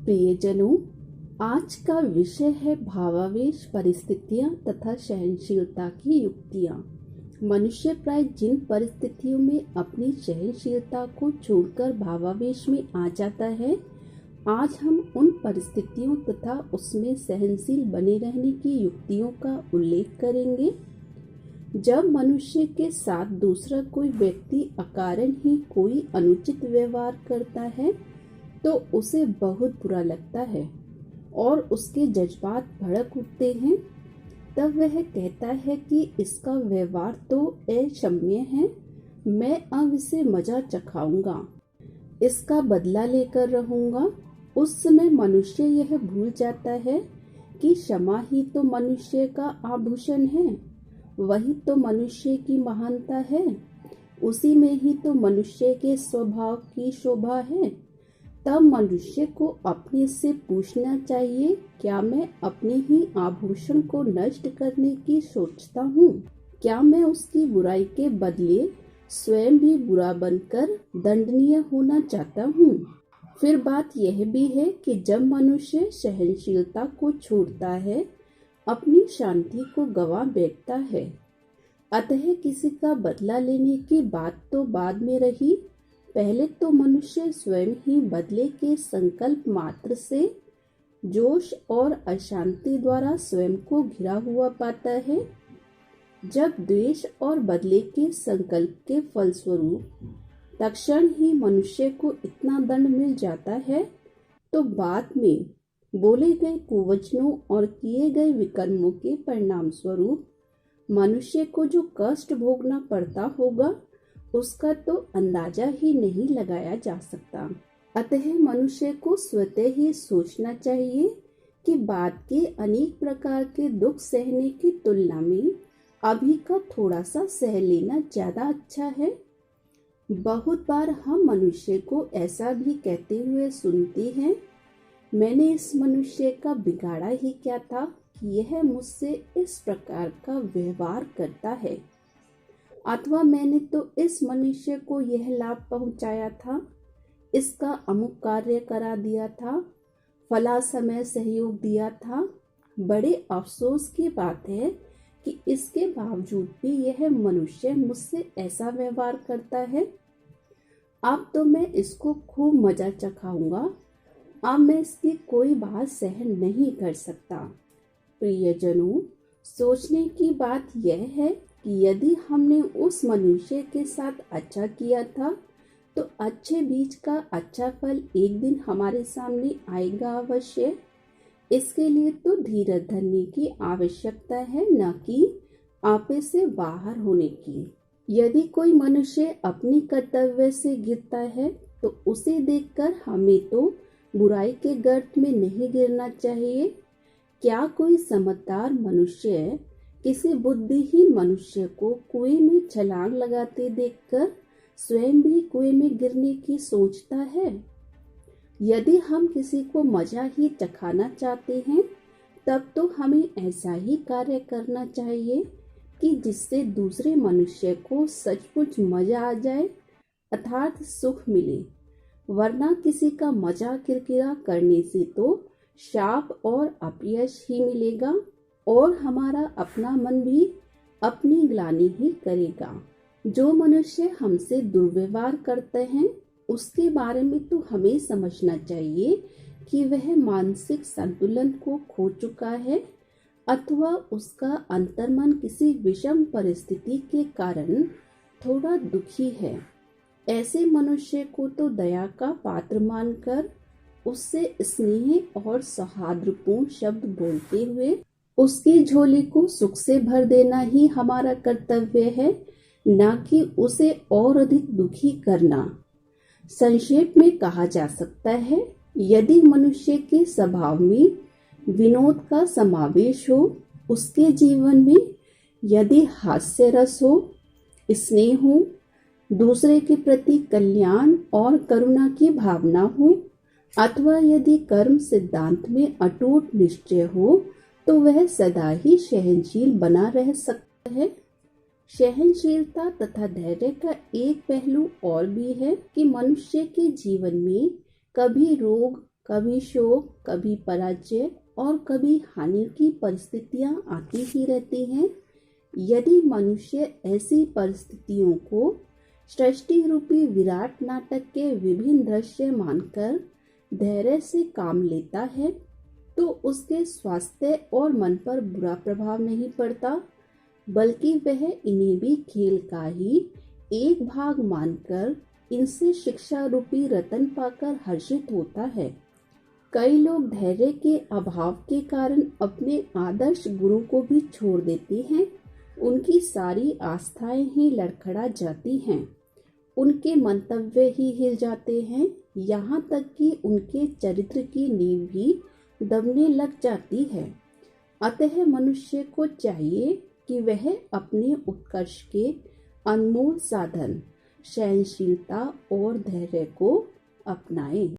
प्रियजनों, आज का विषय है भावावेश, परिस्थितियां तथा सहनशीलता की युक्तियां। मनुष्य प्राय जिन परिस्थितियों में अपनी सहनशीलता को छोड़कर भावावेश में आ जाता है, आज हम उन परिस्थितियों तथा उसमें सहनशील बने रहने की युक्तियों का उल्लेख करेंगे। जब मनुष्य के साथ दूसरा कोई व्यक्ति अकारण ही कोई अनुचित व्यवहार करता है तो उसे बहुत बुरा लगता है और उसके जज्बात भड़क उठते हैं। तब वह कहता है कि इसका व्यवहार तो अक्षम्य है, मैं अब इसे मजा चखाऊंगा, इसका बदला लेकर रहूंगा। उस समय मनुष्य यह भूल जाता है कि क्षमा ही तो मनुष्य का आभूषण है, वही तो मनुष्य की महानता है, उसी में ही तो मनुष्य के स्वभाव की शोभा है। तब मनुष्य को अपने से पूछना चाहिए, क्या मैं अपने ही आभूषण को नष्ट करने की सोचता हूँ? क्या मैं उसकी बुराई के बदले स्वयं भी बुरा बनकर दंडनीय होना चाहता हूँ? फिर बात यह भी है कि जब मनुष्य सहनशीलता को छोड़ता है, अपनी शांति को गंवा बैठता है। अतः किसी का बदला लेने की बात तो बाद में रही, पहले तो मनुष्य स्वयं ही बदले के संकल्प मात्र से जोश और अशांति द्वारा स्वयं को घिरा हुआ पाता है। जब द्वेष और बदले के संकल्प के फलस्वरूप तत्क्षण ही मनुष्य को इतना दंड मिल जाता है, तो बाद में बोले गए कुवचनों और किए गए विकर्मों के परिणाम स्वरूप मनुष्य को जो कष्ट भोगना पड़ता होगा, उसका तो अंदाजा ही नहीं लगाया जा सकता। अतः मनुष्य को स्वतः ही सोचना चाहिए कि बाद के अनेक प्रकार के दुख सहने की तुलना में अभी का थोड़ा सा सह लेना ज्यादा अच्छा है। बहुत बार हम मनुष्य को ऐसा भी कहते हुए सुनते हैं, मैंने इस मनुष्य का बिगाड़ा ही क्या था कि यह मुझसे इस प्रकार का व्यवहार करता है, अथवा मैंने तो इस मनुष्य को यह लाभ पहुंचाया था, इसका अमुक कार्य करा दिया था, फला समय सहयोग दिया था। बड़े अफसोस की बात है कि इसके बावजूद भी यह मनुष्य मुझसे ऐसा व्यवहार करता है। अब तो मैं इसको खूब मजा चखाऊंगा, अब मैं इसकी कोई बात सहन नहीं कर सकता। प्रियजनों, सोचने की बात यह है कि यदि हमने उस मनुष्य के साथ अच्छा किया था, तो अच्छे बीज का अच्छा फल एक दिन हमारे सामने आएगा अवश्य। इसके लिए तो धीरज धरने की आवश्यकता है, न कि आपे से बाहर होने की। यदि कोई मनुष्य अपनी कर्तव्य से गिरता है, तो उसे देखकर हमें तो बुराई के गर्त में नहीं गिरना चाहिए। क्या कोई समझदार मनुष्य किसी बुद्धिहीन मनुष्य को कुएं में छलांग लगाते देखकर स्वयं भी कुएं में गिरने की सोचता है? यदि हम किसी को मजा ही चखाना चाहते हैं, तब तो हमें ऐसा ही कार्य करना चाहिए कि जिससे दूसरे मनुष्य को सचमुच मजा आ जाए, अर्थात सुख मिले। वरना किसी का मजा किरकिरा करने से तो शाप और अपयश ही मिलेगा और हमारा अपना मन भी अपनी ग्लानि ही करेगा। जो मनुष्य हमसे दुर्व्यवहार करते हैं, उसके बारे में तो हमें समझना चाहिए कि वह मानसिक संतुलन को खो चुका है, अथवा उसका अंतर्मन किसी विषम परिस्थिति के कारण थोड़ा दुखी है। ऐसे मनुष्य को तो दया का पात्र मानकर उससे स्नेह और सौहार्दपूर्ण शब्द बोलते हुए उसकी झोली को सुख से भर देना ही हमारा कर्तव्य है, न कि उसे और अधिक दुखी करना। संक्षेप में कहा जा सकता है, यदि मनुष्य के स्वभाव में विनोद का समावेश हो, उसके जीवन में यदि हास्य रस हो, स्नेह हो, दूसरे के प्रति कल्याण और करुणा की भावना हो, अथवा यदि कर्म सिद्धांत में अटूट निश्चय हो, तो वह सदा ही सहनशील बना रह सकता है। सहनशीलता तथा धैर्य का एक पहलू और भी है कि मनुष्य के जीवन में कभी रोग, कभी शोक, कभी पराजय और कभी हानि की परिस्थितियां आती ही रहती हैं। यदि मनुष्य ऐसी परिस्थितियों को सृष्टि रूपी विराट नाटक के विभिन्न दृश्य मानकर धैर्य से काम लेता है तो उसके स्वास्थ्य और मन पर बुरा प्रभाव नहीं पड़ता, बल्कि वह इन्हें भी खेल का ही एक भाग मानकर इनसे शिक्षा रूपी रतन पाकर हर्षित होता है। कई लोग धैर्य के अभाव के कारण अपने आदर्श गुरु को भी छोड़ देते हैं। उनकी सारी आस्थाएं ही लड़खड़ा जाती हैं, उनके मंतव्य ही हिल जाते हैं, यहाँ तक कि उनके चरित्र की नींव भी दबने लग जाती है। अतः मनुष्य को चाहिए कि वह अपने उत्कर्ष के अनमोल साधन सहनशीलता और धैर्य को अपनाए।